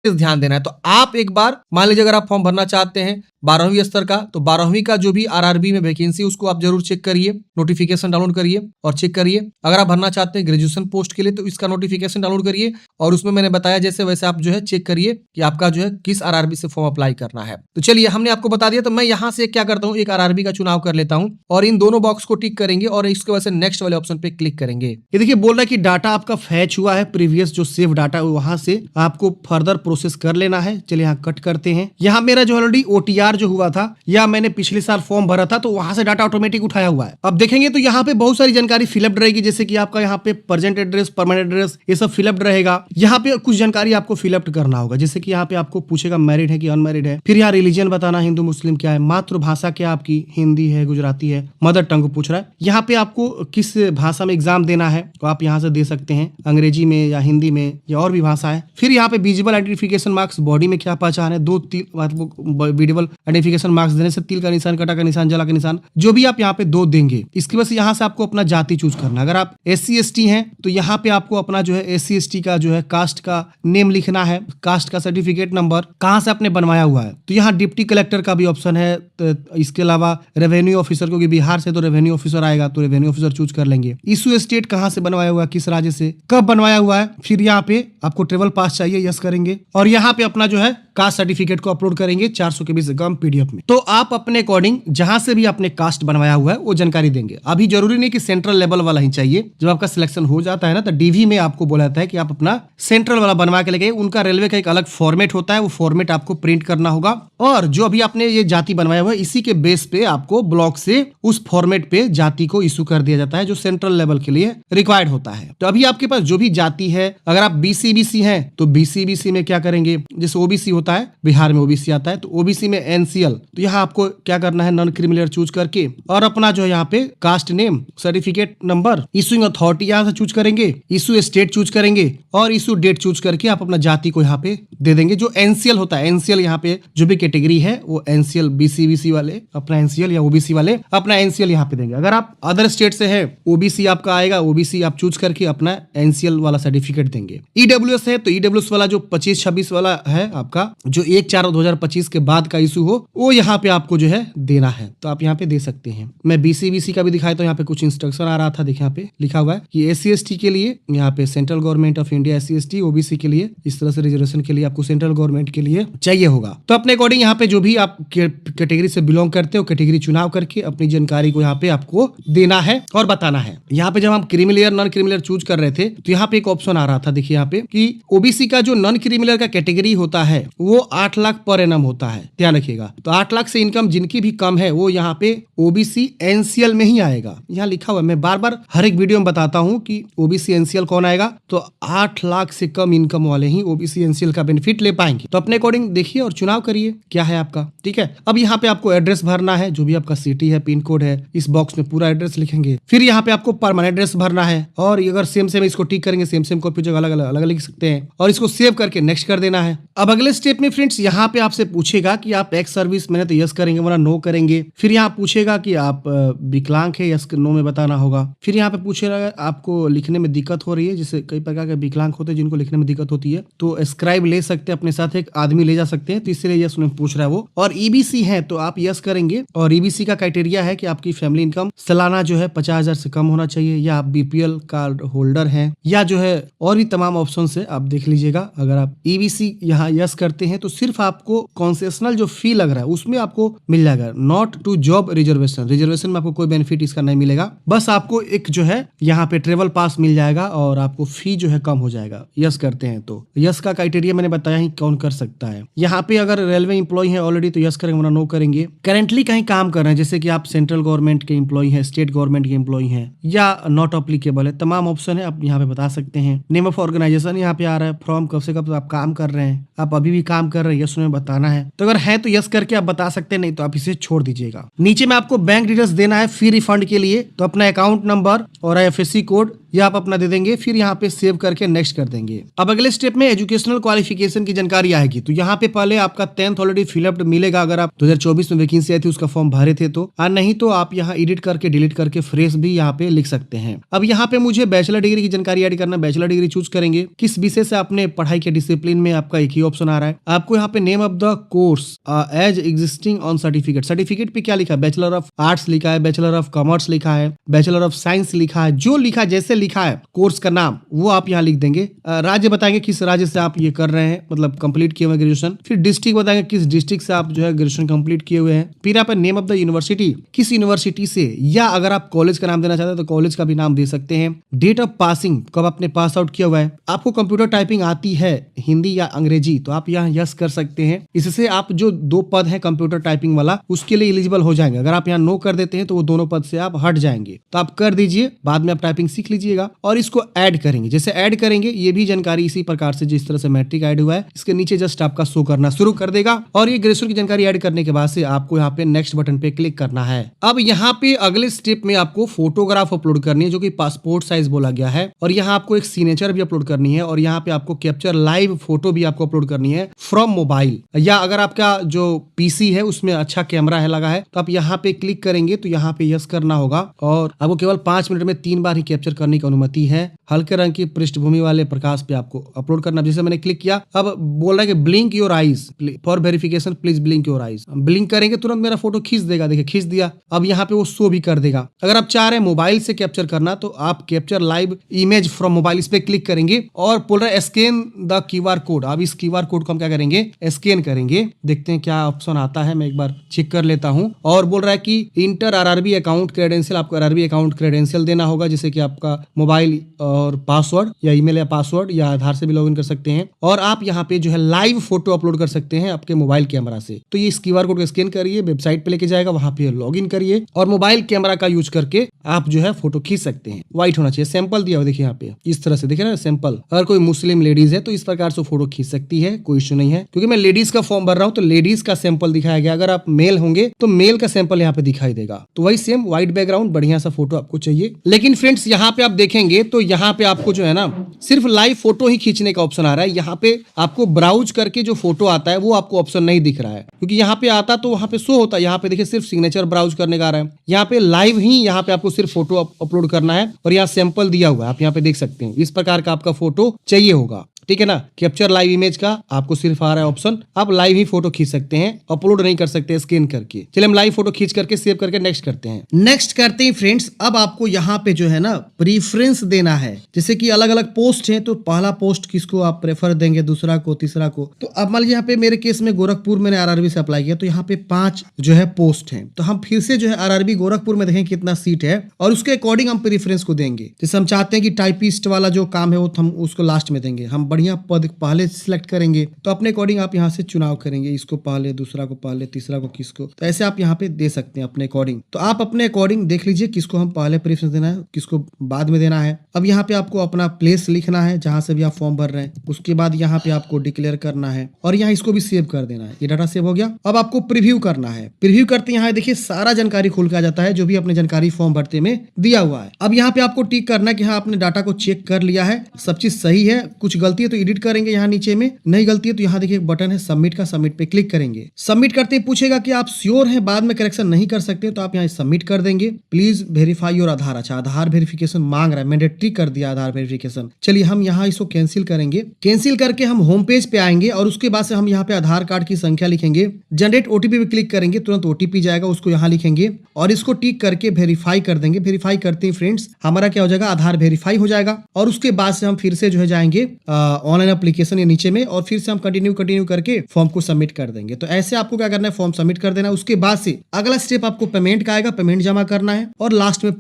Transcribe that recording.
ध्यान देना है। तो आप एक बार मान लीजिए अगर आप फॉर्म भरना चाहते हैं 12वीं स्तर का, तो 12वीं का जो भी आरआरबी में वैकेंसी उसको आप जरूर चेक करिए, नोटिफिकेशन डाउनलोड करिए और चेक करिए। अगर आप भरना चाहते हैं ग्रेजुएशन पोस्ट के लिए तो इसका नोटिफिकेशन डाउनलोड करिए और उसमें मैंने बताया जैसे वैसे आप जो है चेक करिए कि आपका जो है किस आरआरबी से फॉर्म अप्लाई करना है। तो चलिए हमने आपको बता दिया, तो मैं यहाँ से क्या करता हूँ, एक आरआरबी का चुनाव कर लेता हूँ और इन दोनों बॉक्स को टिक करेंगे और इसके वजह से नेक्स्ट वाले ऑप्शन पे क्लिक करेंगे। ये देखिए बोल रहा है कि डाटा आपका फैच हुआ है, प्रीवियस जो सेव डाटा वहां से आपको फर्दर प्रोसेस कर लेना है। चलिए यहाँ कट करते हैं। यहाँ मेरा जो ऑलरेडी ओटीआर जो हुआ था या मैंने पिछले साल फॉर्म भरा था तो वहां से डाटा ऑटोमेटिक उठाया हुआ है। अब देखेंगे तो यहाँ पे बहुत सारी जानकारी फिलअप रहेगी, जैसे कि आपका यहाँ पे प्रेजेंट एड्रेस, परमानेंट एड्रेस, ये सब फिलअप रहेगा। यहाँ पे कुछ जानकारी आपको फिलअप करना होगा, जैसे कि यहाँ पे आपको पूछेगा मैरिड है कि अनमैरिड है, फिर यहाँ रिलीजन बताना, हिंदू मुस्लिम क्या है, मातृभाषा क्या आपकी हिंदी है, गुजराती है, मदर टंग पूछ रहा है। यहाँ पे आपको किस भाषा में एग्जाम देना है तो आप यहाँ से दे सकते हैं, अंग्रेजी में या हिंदी में या और भी भाषा है। फिर यहाँ पे विजिबल आइडेंटिफिकेशन मार्क्स, बॉडी में क्या पहचान है, 2 तिल विजिबल आइडेंटिफिकेशन मार्क्स देने से तिल का निशान, कटा का निशान, जला का निशान, जो भी आप यहाँ पे 2 देंगे। इसकी वजह से यहाँ से आपको अपना जाति चूज करना। अगर आप SC ST हैं तो यहाँ पे आपको अपना जो है SC ST का जो है कास्ट का नेम लिखना है, कास्ट का सर्टिफिकेट नंबर, कहाँ से आपने बनवाया हुआ है। तो यहाँ डिप्टी कलेक्टर का भी ऑप्शन है। तो इसके अलावा रेवेन्यू ऑफिसर, क्योंकि बिहार से तो रेवेन्यू ऑफिसर आएगा तो रेवेन्यू ऑफिसर चूज कर लेंगे। इशू स्टेट कहाँ से बनवाया हुआ है, किस राज्य से, कब बनवाया हुआ है। फिर यहाँ पे आपको ट्रेवल पास चाहिए, यस करेंगे और यहाँ पे अपना जो है कास्ट सर्टिफिकेट को अपलोड करेंगे 400 KB से कम PDF में। तो आप अपने अकॉर्डिंग जहां से भी आपने कास्ट बनवाया हुआ है वो जानकारी देंगे। अभी जरूरी नहीं कि सेंट्रल लेवल वाला ही चाहिए। जब आपका सिलेक्शन हो जाता है ना तो DV में आपको बोला जाता है कि आप अपना सेंट्रल वाला बनवा के लेके, उनका रेलवे का एक अलग फॉर्मेट होता है, वो फॉर्मेट आपको प्रिंट करना होगा और जो अभी आपने ये जाति बनवाया हुआ है इसी के बेस पे आपको ब्लॉक से उस फॉर्मेट पे जाति को इशू कर दिया जाता है जो सेंट्रल लेवल के लिए रिक्वायर्ड होता है। तो अभी आपके पास जो भी जाति है, अगर आप BC हैं तो BC में क्या करेंगे, जैसे OBC होता है, बिहार में OBC आता है तो OBC में NCL, तो यहाँ आपको क्या करना है, नॉन क्रिमिनल चूज करके और अपना जो है यहाँ पे caste name, certificate number, issuing authority यहाँ से चूज करेंगे, इशू स्टेट चूज करेंगे और इशू डेट चूज करके आप अपना जाति को यहाँ पे दे देंगे। जो NCL होता है, NCL यहाँ पे जो भी कैटेगरी है वो NCL, BC वाले अपना NCL या OBC वाले अपना NCL यहाँ पे देंगे। अगर आप अदर स्टेट से है OBC आपका आएगा, OBC आप चूज करके अपना NCL वाला सर्टिफिकेट देंगे। EWS है तो EWS वाला जो 25-26 वाला है आपका, जो 1/4/2025 के बाद का इशू हो, वो यहाँ पे आपको जो है देना है, तो आप यहाँ पे दे सकते हैं। मैं BC का भी दिखाया तो यहाँ पे कुछ इंस्ट्रक्शन आ रहा था, देखिए यहाँ पे लिखा हुआ है कि SC ST के लिए यहाँ पे central government of India SC ST, OBC के लिए इस तरह से रिजर्वेशन के लिए आपको सेंट्रल गवर्नमेंट के लिए चाहिए होगा। तो अपने अकॉर्डिंग यहाँ पे जो भी आप कैटेगरी से बिलोंग करते हो कैटेगरी चुनाव करके अपनी जानकारी को यहाँ पे आपको देना है और बताना है। यहाँ पे जब हम क्रिमिनल नॉन क्रिमिनल चूज कर रहे थे तो यहाँ पे एक ऑप्शन आ रहा था, देखिए यहाँ पे कि OBC का जो नॉन क्रिमिनल का कैटेगरी होता है वो 8 लाख पर एनम होता है, ध्यान रखिएगा। तो 8 लाख से इनकम जिनकी भी कम है वो यहाँ पे OBC NCL में ही आएगा। यहाँ लिखा हुआ है, मैं बार बार हर एक वीडियो में बताता हूँ कि OBC NCL कौन आएगा, तो 8 लाख से कम इनकम वाले ही OBC NCL का बेनिफिट ले पाएंगे। तो अपने अकॉर्डिंग देखिए और चुनाव करिए क्या है आपका, ठीक है। अब यहाँ पे आपको एड्रेस भरना है, जो भी आपका सिटी है, पिन कोड है, इस बॉक्स में पूरा एड्रेस लिखेंगे। फिर यहाँ पे आपको परमानेंट एड्रेस भरना है और अगर सेम इसको टिक करेंगे, सेम कॉपी जगह अलग लिख सकते हैं और इसको सेव करके नेक्स्ट कर देना है। अब अगले स्टेप में फ्रेंड्स यहाँ पे आपसे पूछेगा कि आप एक्स सर्विस मैंने तो यस करेंगे वरना नो करेंगे। फिर यहाँ पूछेगा कि आप विकलांग है, यस नो में बताना होगा। फिर यहाँ पे पूछेगा आपको लिखने में दिक्कत हो रही है, जैसे कई प्रकार के विकलांग होते हैं जिनको लिखने में दिक्कत होती है, तो स्क्राइब ले सकते हैं, अपने साथ एक आदमी ले जा सकते हैं, तो इसलिए यस उन्हें पूछ रहा है वो। और EBC है तो आप यस करेंगे और EBC का क्राइटेरिया है कि आपकी फैमिली इनकम सालाना जो है 50,000 से कम होना चाहिए, या आप BPL कार्ड होल्डर हैं, या जो है और भी तमाम ऑप्शन है आप देख लीजिएगा। अगर आप EBC यहाँ यस करते हैं तो सिर्फ आपको कंसेशनल जो फी लग रहा है उसमें आपको मिल जाएगा, नॉट टू जॉब रिजर्वेशन में आपको कोई बेनिफिट इसका नहीं मिलेगा, बस आपको एक जो है यहाँ पे ट्रेवल पास मिल जाएगा और आपको फी जो है कम हो जाएगा यस करते हैं। तो यस का क्राइटेरिया मैंने बताया ही कौन कर सकता है। यहाँ पे अगर रेलवे एम्प्लॉय है ऑलरेडी तो यस करेंगे वरना नो करेंगे। करेंटली कहीं काम कर रहे हैं, जैसे कि आप सेंट्रल गवर्नमेंट के एम्प्लॉय हैं, स्टेट गवर्नमेंट के एम्प्लॉय हैं, या नॉट अप्लीकेबल है, तमाम ऑप्शन है आप यहाँ पे बता सकते हैं। नेम ऑफ ऑर्गेनाइजेशन यहाँ पे आ रहा है, फ्रॉम कब से कब आप काम कर रहे हैं, आप अभी भी काम कर रहे हैं, यस में बताना है। तो अगर है तो यस करके आप बता सकते हैं, नहीं तो आप इसे छोड़ दीजिएगा। नीचे में आपको बैंक डिटेल्स देना है फी रिफंड के लिए, तो अपना अकाउंट नंबर और IFSC कोड ये आप अपना दे देंगे, फिर यहाँ पे सेव करके नेक्स्ट कर देंगे। अब अगले स्टेप में एजुकेशनल क्वालिफिकेशन की जानकारी आएगी। तो यहाँ पे पहले आपका 10th ऑलरेडी फिलअप मिलेगा, अगर आप 2024 में वैकेंसी आई थी उसका फॉर्म भरे थे तो, और नहीं तो आप यहाँ एडिट करके डिलीट करके फ्रेश भी यहाँ पे लिख सकते हैं। अब यहाँ पे मुझे बैचलर डिग्री की जानकारी ऐड करना, बैचलर डिग्री चूज करेंगे। किस विषय से आपने पढ़ाई के डिसिप्लिन में, आपका एक ही ऑप्शन आ रहा है। आपको यहाँ पे name of the course as existing on certificate, certificate पे क्या लिखा है, बैचलर ऑफ आर्ट्स लिखा है, बैचलर ऑफ कॉमर्स लिखा है, बैचलर ऑफ साइंस लिखा है, जो लिखा जैसे लिखा है कोर्स का नाम वो आप यहाँ लिख देंगे। राज्य बताएंगे किस राज्य से आप ये कर रहे हैं, मतलब कंप्लीट किए हुए ग्रेजुएशन। फिर डिस्ट्रिक्ट बताएंगे किस डिस्ट्रिक्ट से आप जो है ग्रेजुएशन कंप्लीट किए हुए हैं। फिर यहाँ पे नेम ऑफ द यूनिवर्सिटी, किस यूनिवर्सिटी से, या अगर आप कॉलेज का नाम देना चाहते हैं तो कॉलेज का भी नाम दे सकते हैं। डेट ऑफ पासिंग, कब आपने पास आउट किया हुआ है। आपको कंप्यूटर टाइपिंग आती है हिंदी या अंग्रेजी, तो आप यहाँ यस कर सकते हैं। इससे आप जो 2 पद है कंप्यूटर टाइपिंग वाला उसके लिए एलिजिबल हो जाएंगे। अगर आप यहाँ नो कर देते हैं तो वो दोनों पद से आप हट जाएंगे, तो आप कर दीजिए। बाद में आप टाइपिंग सीख लीजिएगा और इसको ऐड करेंगे। जैसे ऐड करेंगे ये भी जानकारी इसी प्रकार से जिस तरह से मैट्रिक ऐड हुआ है इसके नीचे जस्ट आपका शो करना शुरू कर देगा। और ये ग्रेजुएशन की जानकारी ऐड करने के बाद से आपको यहाँ पे नेक्स्ट बटन पे क्लिक करना है। अब यहाँ पे अगले स्टेप में आपको फोटोग्राफ अपलोड करनी है, जो कि पासपोर्ट साइज बोला गया है। और यहाँ आपको एक सिग्नेचर भी अपलोड करनी है, और यहाँ पे आपको कैप्चर लाइव फोटो भी आपको अपलोड करनी है फ्रॉम मोबाइल, या अगर आपका जो PC है उसमें अच्छा कैमरा है लगा है तो आप यहाँ पे क्लिक करेंगे तो यहाँ पे यस करना होगा। और आपको केवल 5 मिनट में 3 बार ही कैप्चर करने की अनुमति है। हल्के रंग की पृष्ठभूमि वाले प्रकाश पे आपको अपलोड करना। जैसे मैंने क्लिक किया, अब बोल रहा है कि blink your eyes for verification, please blink your eyes. Blink करेंगे तुरंत मेरा फोटो खींच देगा, देखिए खींच दिया। अब यहाँ पे वो शो भी कर देगा। अगर आप चाह रहे हैं मोबाइल से कैप्चर करना तो आप capture live image from mobile इस पे क्लिक करेंगे और बोल रहा है स्कैन द QR कोड। अब इस QR कोड को हम क्या करेंगे, स्कैन करेंगे। देखते हैं क्या ऑप्शन आता है, मैं एक बार चेक कर लेता हूँ। और बोल रहा है कि इंटर RRB अकाउंट क्रेडेंशियल, आपको RRB अकाउंट क्रेडेंशियल देना होगा, जैसे कि आपका मोबाइल और पासवर्ड या ईमेल या पासवर्ड या आधार से भी लॉगिन कर सकते हैं। और आप यहाँ पे जो है लाइव फोटो अपलोड कर सकते हैं आपके मोबाइल कैमरा से। तो ये इस QR कोड को स्कैन करिए, वेबसाइट पे लेके जाएगा, वहां पे लॉगिन करिए और मोबाइल कैमरा का यूज करके आप जो है फोटो खींच सकते हैं। व्हाइट होना चाहिए, सैंपल दिया हुआ देखिए यहाँ पे इस तरह से, देखिए ना सैंपल। अगर कोई मुस्लिम लेडीज है तो इस प्रकार से फोटो खींच सकती है, कोई इश्यू नहीं है। क्योंकि मैं लेडीज का फॉर्म भर रहा हूँ तो लेडीज का सैंपल दिखाया गया। अगर आप मेल होंगे तो मेल का सैंपल यहाँ पे दिखाई देगा। तो वही सेम व्हाइट बैकग्राउंड बढ़िया सा फोटो आपको चाहिए। लेकिन फ्रेंड्स यहाँ पे आप देखेंगे तो यहाँ पे आपको जो है ना सिर्फ लाइव फोटो ही खींचने का ऑप्शन आ रहा है। यहाँ पे आपको ब्राउज करके जो फोटो आता है वो आपको ऑप्शन नहीं दिख रहा है, क्योंकि यहाँ पे आता तो वहाँ पे शो होता है। यहाँ पे देखिए सिर्फ सिग्नेचर ब्राउज करने का आ रहा है। यहाँ पे लाइव ही यहाँ पे आपको सिर्फ फोटो अपलोड करना है और यहाँ सैंपल दिया हुआ है, आप यहाँ पे देख सकते हैं। इस प्रकार का आपका फोटो चाहिए होगा, ठीक है ना। कैप्चर लाइव इमेज का आपको सिर्फ आ रहा है ऑप्शन, आप लाइव ही फोटो खींच सकते हैं, अपलोड नहीं कर सकते स्कैन करके। चलिए हम लाइव फोटो खींच करके सेव करके नेक्स्ट करते हैं। नेक्स्ट करते हैं फ्रेंड्स। अब आपको यहाँ पे जो है ना प्रीफरेंस देना है, जैसे कि अलग अलग पोस्ट है तो पहला पोस्ट किसको आप प्रेफर देंगे, दूसरा को, तीसरा को। तो अब मान लीजिए यहाँ पे मेरे केस में गोरखपुर मैंने RRB से अप्लाई किया तो यहाँ पे 5 जो है पोस्ट है। तो हम फिर से जो है RRB गोरखपुर में देखें कितना सीट है और उसके अकॉर्डिंग हम प्रीफरेंस को देंगे। जैसे हम चाहते हैं कि टाइपिस्ट वाला जो काम है वो हम उसको लास्ट में देंगे, हम बढ़िया पद पहले सिलेक्ट करेंगे। तो अपने अकॉर्डिंग आप यहाँ से चुनाव करेंगे, इसको पहले, दूसरा को पहले, तीसरा को किसको। तो ऐसे आप यहाँ पे दे सकते हैं अपने अकॉर्डिंग। तो आप अपने अकॉर्डिंग देख लीजिए किसको हम पहले प्रेफरेंस देना है, किसको बाद में देना है। अब यहाँ पे आपको अपना प्लेस लिखना है जहां से भी आप फॉर्म भर रहे हैं। उसके बाद यहाँ पे आपको डिक्लेयर करना है और यहाँ इसको भी सेव कर देना है। ये डाटा सेव हो गया। अब आपको प्रीव्यू करना है। प्रीव्यू करते यहाँ देखिए सारा जानकारी खुल के आ जाता है जो भी अपने जानकारी फॉर्म भरते में दिया हुआ है। अब यहाँ पे आपको टिक करना है कि हाँ आपने डाटा को चेक कर लिया है, सब चीज सही है। कुछ गलती है तो एडिट करेंगे, यहाँ नीचे में नहीं गलती है तो यहाँ देखिए एक बटन है सबमिट का, सबमिट पे क्लिक करेंगे। सबमिट करते ही पूछेगा कि आप श्योर हैं बाद में करेक्शन नहीं कर सकते, तो आप यहाँ सबमिट कर देंगे। प्लीज वेरीफाई योर आधार। अच्छा आधार वेरिफिकेशन मांग रहा है, मैंडेटरी कर दिया आधार वेरिफिकेशन। चलिए हम यहाँ इसको कैंसिल करेंगे। कैंसिल करके हम होम पेज पे आएंगे और उसके बाद से हम यहाँ पे आधार कार्ड की संख्या लिखेंगे। जनरेट OTP पे क्लिक करेंगे, तुरंत OTP जाएगा, उसको यहाँ लिखेंगे और इसको टिक करके वेरीफाई कर देंगे। वेरीफाई करते ही फ्रेंड्स हमारा क्या हो जाएगा, आधार वेरीफाई हो जाएगा। और उसके बाद से हम फिर से जो है जाएंगे ऑनलाइन एप्लीकेशन या नीचे में और फिर से हम कंटिन्यू करके फॉर्म को सबमिट कर देंगे। तो ऐसे आपको क्या करना है, फॉर्म सबमिट कर देना है। उसके बाद से अगला स्टेप आपको पेमेंट का आएगा, पेमेंट जमा करना है और लास्ट में